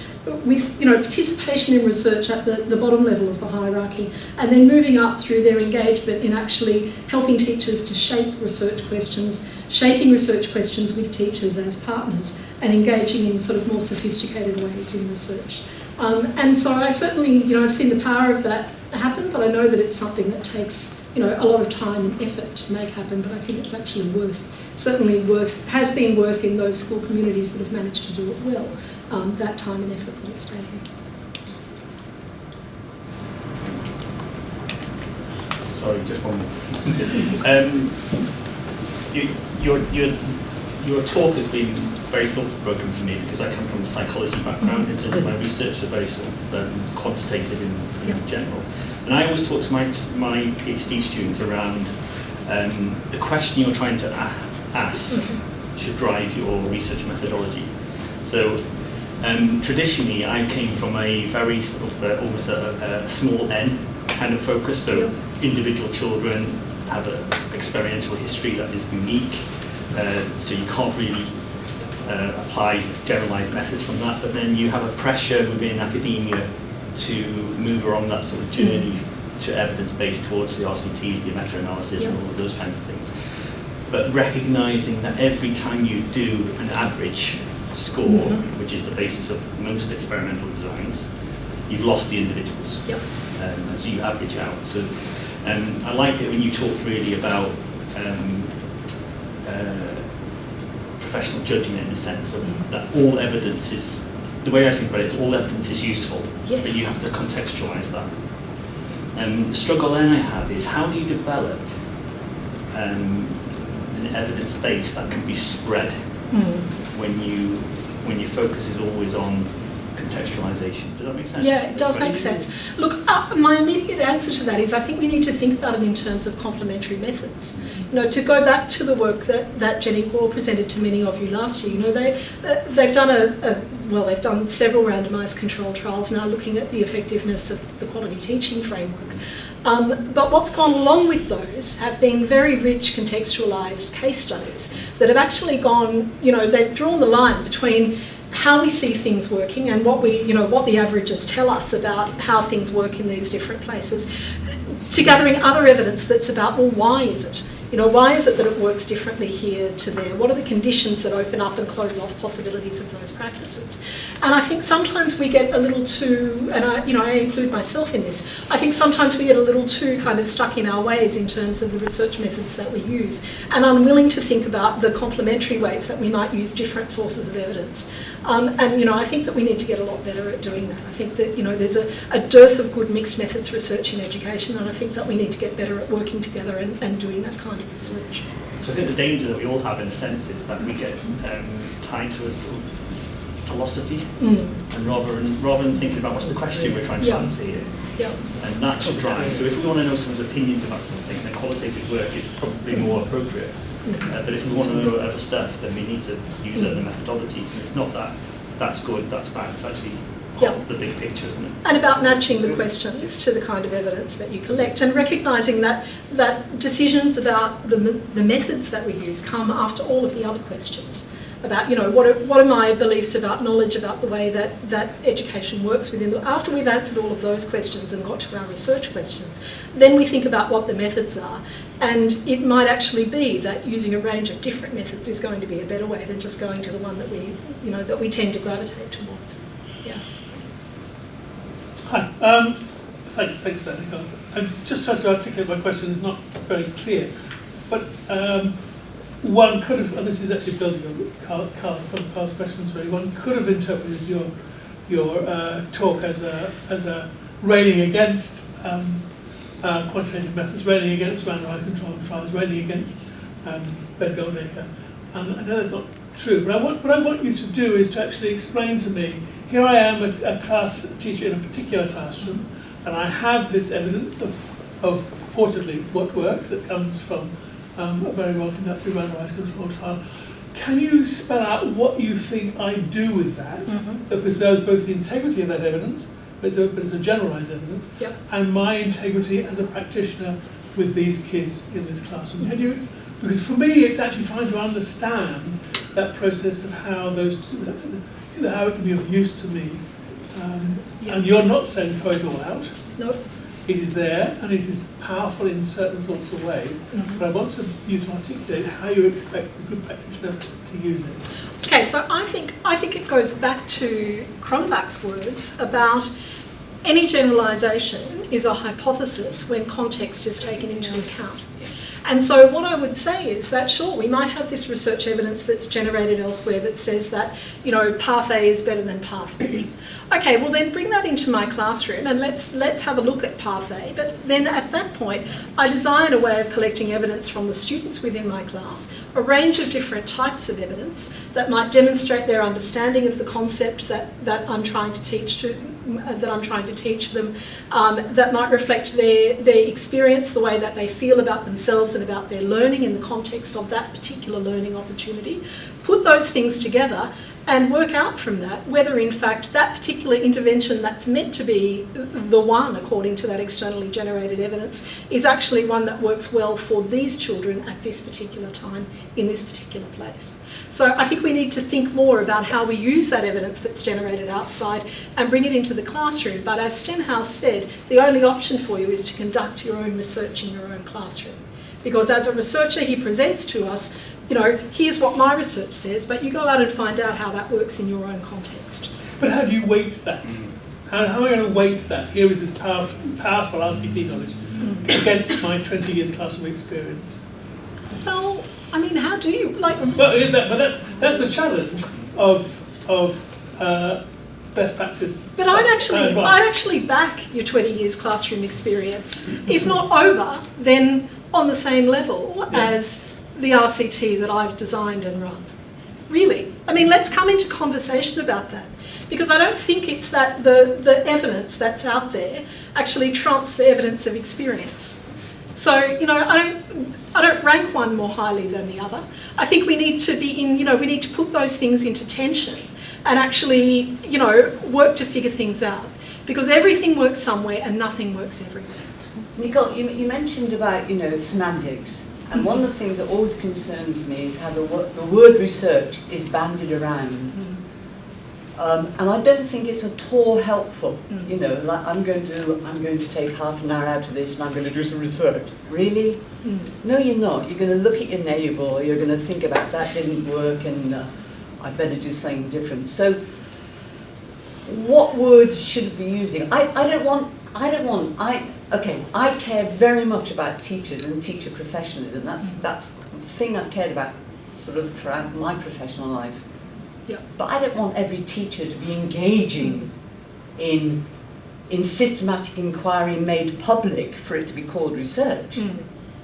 with participation in research at the bottom level of the hierarchy, and then moving up through their engagement in actually helping teachers to shape research questions, shaping research questions with teachers as partners, and engaging in sort of more sophisticated ways in research. And so I certainly, I've seen the power of that happen, but I know that it's something that takes, a lot of time and effort to make happen, but I think it's actually has been worth in those school communities that have managed to do it well, that time and effort that it's taken. Sorry, just one more. Your talk has been very thought-provoking for me because I come from a psychology background in terms of my research, so very sort of quantitative in general. And I always talk to my PhD students around the question you're trying to ask should drive your research methodology. So traditionally, I came from a very sort of almost a small n kind of focus. So individual children have an experiential history that is unique. So you can't really apply generalised methods from that, but then you have a pressure within academia to move along that sort of journey to evidence-based towards the RCTs, the meta-analysis and all of those kinds of things. But recognising that every time you do an average score, which is the basis of most experimental designs, you've lost the individuals. And so you average out. So I liked it when you talked really about professional judgment in the sense of that all evidence is, the way I think about it is all evidence is useful, but you have to contextualise that. The struggle then I have is how do you develop an evidence base that can be spread when your focus is always on contextualisation. Does that make sense? Yeah, it does make sense. Look, my immediate answer to that is I think we need to think about it in terms of complementary methods. To go back to the work that Jenny Hall presented to many of you last year, they've done they've done several randomised controlled trials now looking at the effectiveness of the quality teaching framework. But what's gone along with those have been very rich contextualised case studies that have actually gone, they've drawn the line between how we see things working and what the averages tell us about how things work in these different places, to gathering other evidence that's about, well, why is it? You know, why is it that it works differently here to there? What are the conditions that open up and close off possibilities of those practices? And I think sometimes we get a little too, and I include myself in this, I think sometimes we get a little too kind of stuck in our ways in terms of the research methods that we use, and unwilling to think about the complementary ways that we might use different sources of evidence. And, you know, I think that we need to get a lot better at doing that. I think that, you know, there's a dearth of good mixed methods research in education, and I think that we need to get better at working together and doing that kind of research. So I think the danger that we all have in a sense is that we get tied to a sort of philosophy, and rather than thinking about what's the question we're trying to answer here. And that should drive. So if we want to know someone's opinions about something, then qualitative work is probably more appropriate. But if we want to know other stuff, then we need to use other methodologies. And it's not that that's good, that's bad. It's actually part of the big picture, isn't it? And about matching the questions to the kind of evidence that you collect, and recognising that decisions about the methods that we use come after all of the other questions. About, you know, what are my beliefs about knowledge, about the way that education works within. After we've answered all of those questions and got to our research questions, then we think about what the methods are. And it might actually be that using a range of different methods is going to be a better way than just going to the one that we tend to gravitate towards. Yeah. Hi. Thanks, Nicole. I'm just trying to articulate my question. It's not very clear, but one could have, and this is actually building on some of Carl's questions really, one could have interpreted your talk as a railing against quantitative methods, railing against randomised controlled trials, railing against Ben Goldacre. And I know that's not true, but what I want you to do is to actually explain to me, here I am, a class teacher in a particular classroom, and I have this evidence of purportedly what works that comes from a very well conducted randomised controlled trial. Can you spell out what you think I do with that, that preserves both the integrity of that evidence, but it's a generalised evidence, and my integrity as a practitioner with these kids in this classroom? Can you? Because for me, it's actually trying to understand that process of how how it can be of use to me. And you're not saying throw it all out. No. It is there, and it is powerful in certain sorts of ways. But I want you to articulate how you expect the good practitioner to use it. Okay, so I think it goes back to Cronbach's words about any generalisation is a hypothesis when context is taken into account. And so what I would say is that, sure, we might have this research evidence that's generated elsewhere that says that, you know, path A is better than path B. Okay, well then bring that into my classroom and let's have a look at path A. But then at that point, I design a way of collecting evidence from the students within my class, a range of different types of evidence that might demonstrate their understanding of the concept that I'm trying to teach them, that might reflect their experience, the way that they feel about themselves and about their learning in the context of that particular learning opportunity. Put those things together and work out from that whether in fact that particular intervention that's meant to be the one according to that externally generated evidence is actually one that works well for these children at this particular time in this particular place. So I think we need to think more about how we use that evidence that's generated outside and bring it into the classroom. But as Stenhouse said, the only option for you is to conduct your own research in your own classroom. Because as a researcher, he presents to us, you know, here's what my research says, but you go out and find out how that works in your own context. But how do you weight that? How am I going to weight that? Here is this powerful RCP knowledge against my 20 years classroom experience. Well, I mean, how do you like? But that's the challenge of best practice. But I'd actually back your 20 years classroom experience, if not over, then on the same level as the RCT that I've designed and run. Really, I mean, let's come into conversation about that, because I don't think it's that the evidence that's out there actually trumps the evidence of experience. So, you know, I don't rank one more highly than the other. I think we need to be in, you know, we need to put those things into tension and actually, you know, work to figure things out, because everything works somewhere and nothing works everywhere. Nicole, you mentioned about, you know, semantics, and one of the things that always concerns me is how the word research is bandied around. And I don't think it's at all helpful. You know, like I'm going to take half an hour out of this and I'm going to do some research. Really? No, you're not. You're going to look at your neighbour, or you're going to think about that didn't work and I better do something different. So, what words should we be using? I care very much about teachers and teacher professionalism. That's the thing I've cared about sort of throughout my professional life. Yeah. But I don't want every teacher to be engaging in systematic inquiry made public for it to be called research.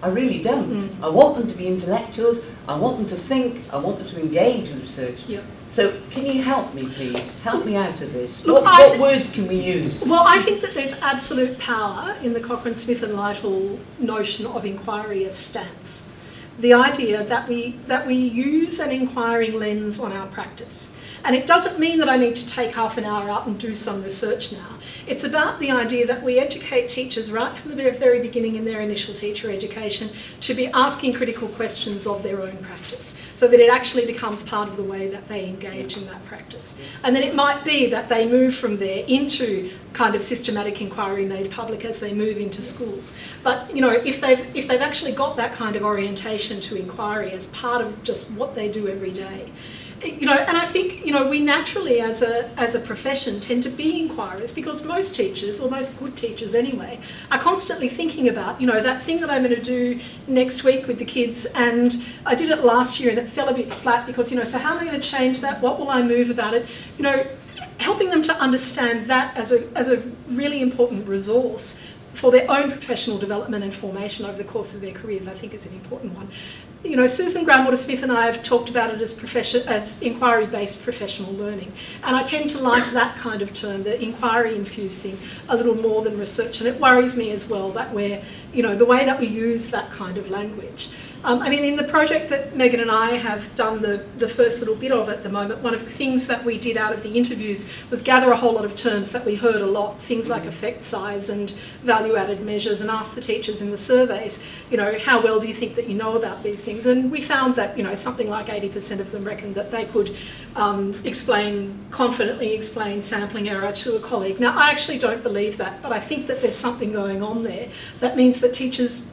I really don't. I want them to be intellectuals, I want them to think, I want them to engage with research. Yeah. So can you help me, please? Help me out of this. Look, What words can we use? Well, I think that there's absolute power in the Cochrane, Smith and Lytle notion of inquiry as stance. The idea that we use an inquiring lens on our practice. And it doesn't mean that I need to take half an hour out and do some research now. It's about the idea that we educate teachers right from the very beginning in their initial teacher education to be asking critical questions of their own practice, so that it actually becomes part of the way that they engage in that practice. And then it might be that they move from there into kind of systematic inquiry made public as they move into schools. But you know, if they've actually got that kind of orientation to inquiry as part of just what they do every day, you know, and I think, you know, we naturally as a profession tend to be inquirers, because most teachers, or most good teachers anyway, are constantly thinking about, you know, that thing that I'm going to do next week with the kids, and I did it last year and it fell a bit flat because, you know, so how am I going to change that? What will I move about it? You know, helping them to understand that as a really important resource for their own professional development and formation over the course of their careers, I think is an important one. You know, Susan Groundwater-Smith and I have talked about it as inquiry-based professional learning. And I tend to like that kind of term, the inquiry-infused thing, a little more than research. And it worries me as well that we're, you know, the way that we use that kind of language. I mean, in the project that Megan and I have done the first little bit of at the moment, one of the things that we did out of the interviews was gather a whole lot of terms that we heard a lot, things like effect size and value-added measures, and ask the teachers in the surveys, you know, how well do you think that you know about these things? And we found that, you know, something like 80% of them reckoned that they could confidently explain sampling error to a colleague. Now, I actually don't believe that, but I think that there's something going on there that means that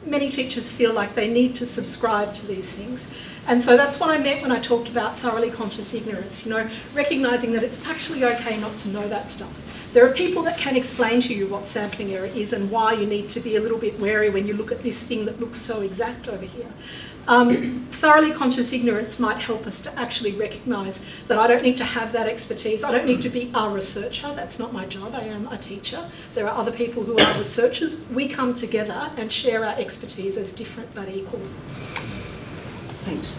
many teachers feel like they need to subscribe to these things. And so that's what I meant when I talked about thoroughly conscious ignorance, you know, recognising that it's actually okay not to know that stuff. There are people that can explain to you what sampling error is and why you need to be a little bit wary when you look at this thing that looks so exact over here. Thoroughly conscious ignorance might help us to actually recognise that I don't need to have that expertise. I don't need to be a researcher. That's not my job. I am a teacher. There are other people who are researchers. We come together and share our expertise as different but equal. Thanks.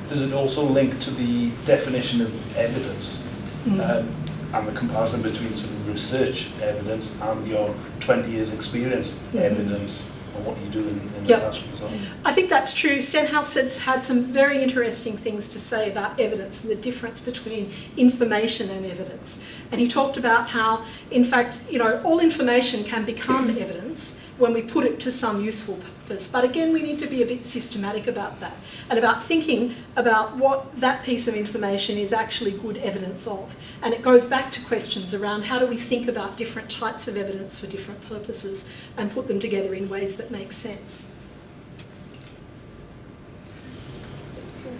Does it also link to the definition of evidence and the comparison between sort of research evidence and your 20 years experience evidence and what you do in the classroom as well? I think that's true. Stenhouse has had some very interesting things to say about evidence and the difference between information and evidence. And he talked about how, in fact, you know, all information can become evidence when we put it to some useful purpose. But again, we need to be a bit systematic about that and about thinking about what that piece of information is actually good evidence of. And it goes back to questions around how do we think about different types of evidence for different purposes and put them together in ways that make sense.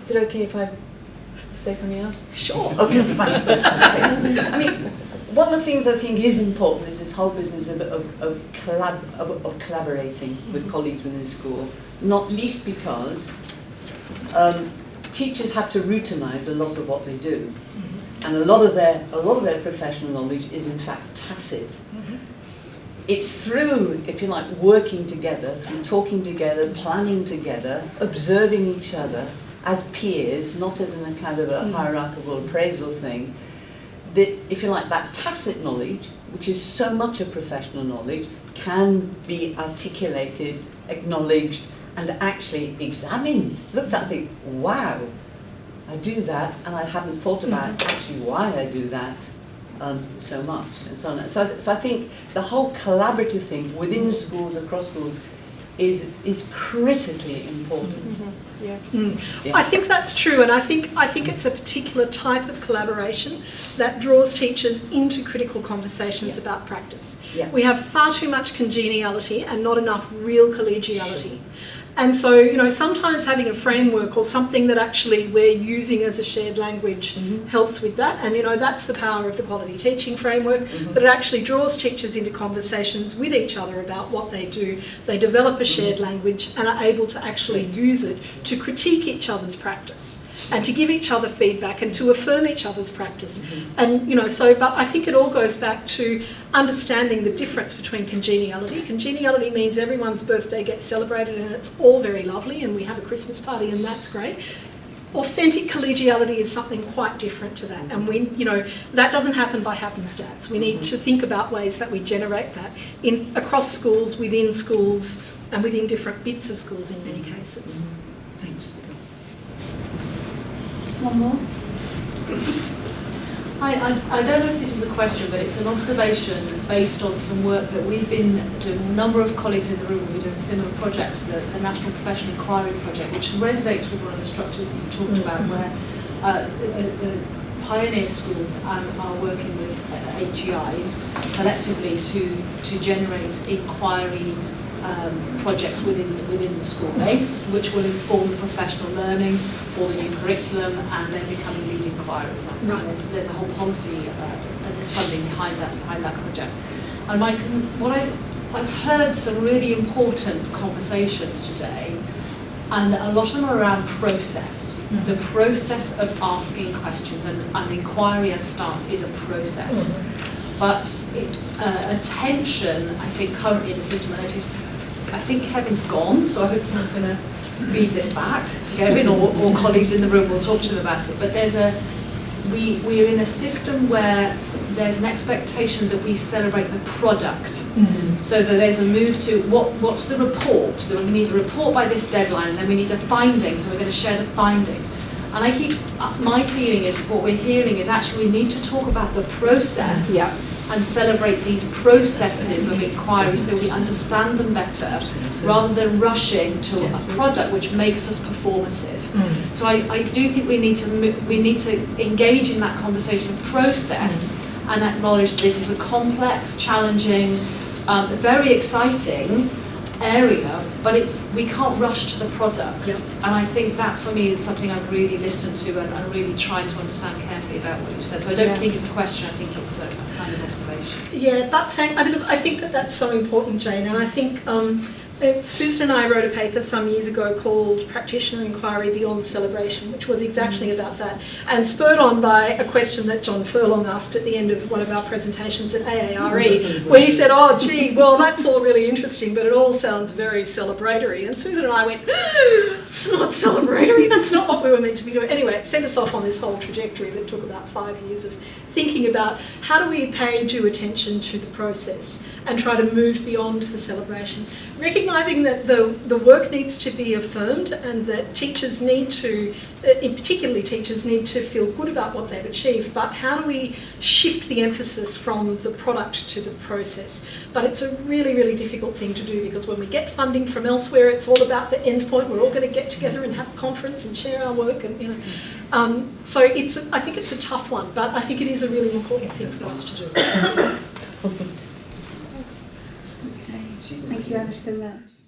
Is it okay if I say something else? Sure. Okay, fine. Okay. I mean, one of the things I think is important is this whole business of collaborating with colleagues within school, not least because teachers have to routinise a lot of what they do, and a lot of their professional knowledge is in fact tacit. It's through, if you like, working together, through talking together, planning together, observing each other as peers, not as in a kind of a hierarchical appraisal thing, that, if you like, that tacit knowledge, which is so much of professional knowledge, can be articulated, acknowledged, and actually examined, looked at and think, wow, I do that, and I haven't thought about actually why I do that so much, and so on. So I think the whole collaborative thing within schools, across schools, is critically important. Yeah. Yeah. I think that's true, and I think it's a particular type of collaboration that draws teachers into critical conversations about practice. Yeah. We have far too much congeniality and not enough real collegiality. And so, you know, sometimes having a framework or something that actually we're using as a shared language helps with that. And, you know, that's the power of the quality teaching framework, that it actually draws teachers into conversations with each other about what they do. They develop a shared language and are able to actually use it to critique each other's practice and to give each other feedback and to affirm each other's practice. And, you know, so, but I think it all goes back to understanding the difference between congeniality. Congeniality means everyone's birthday gets celebrated and it's all very lovely and we have a Christmas party and that's great. Authentic collegiality is something quite different to that, and we, you know, that doesn't happen by happenstance. We need to think about ways that we generate that across schools, within schools, and within different bits of schools in many cases. Thanks. One more? I don't know if this is a question, but it's an observation based on some work that we've been doing. A number of colleagues in the room have been doing similar projects, the National Professional Inquiry Project, which resonates with one of the structures that you talked about, where the pioneer schools are working with HEIs collectively to generate inquiry projects within the school base, which will inform professional learning for the new curriculum and then becoming lead inquiries. Right. There's a whole policy and there's funding behind that project. And I've heard some really important conversations today, and a lot of them are around process. The process of asking questions and inquiry as starts is a process. But attention, I think, currently in the system, and I think Kevin's gone, so I hope someone's going to feed this back to Kevin, or colleagues in the room will talk to them about it. But we're in a system where there's an expectation that we celebrate the product. So that there's a move to what's the report? That we need a report by this deadline, and then we need the findings, so we're going to share the findings. And my feeling is what we're hearing is actually we need to talk about the process and celebrate these processes of inquiry so we understand them better, rather than rushing to a product which makes us performative. So I do think we need to engage in that conversation of process and acknowledge this is a complex, challenging, very exciting area, but we can't rush to the products. And I think that for me is something I've really listened to and really tried to understand carefully about what you've said. So I don't think it's a question, I think it's a kind of observation. Yeah, but I think that's so important, Jane, and I think Susan and I wrote a paper some years ago called Practitioner Inquiry Beyond Celebration, which was exactly about that, and spurred on by a question that John Furlong asked at the end of one of our presentations at AARE, where he said, oh, gee, well, that's all really interesting, but it all sounds very celebratory. And Susan and I went, it's not celebratory, that's not what we were meant to be doing. Anyway, it sent us off on this whole trajectory that took about 5 years of thinking about how do we pay due attention to the process and try to move beyond the celebration. Recognising that the work needs to be affirmed and that teachers need to, particularly teachers, need to feel good about what they've achieved, but how do we shift the emphasis from the product to the process? But it's a really, really difficult thing to do, because when we get funding from elsewhere, it's all about the end point. We're all going to get together and have a conference and share our work, and so I think it's a tough one, but I think it is a really important thing for us to do. Okay, thank you ever so much.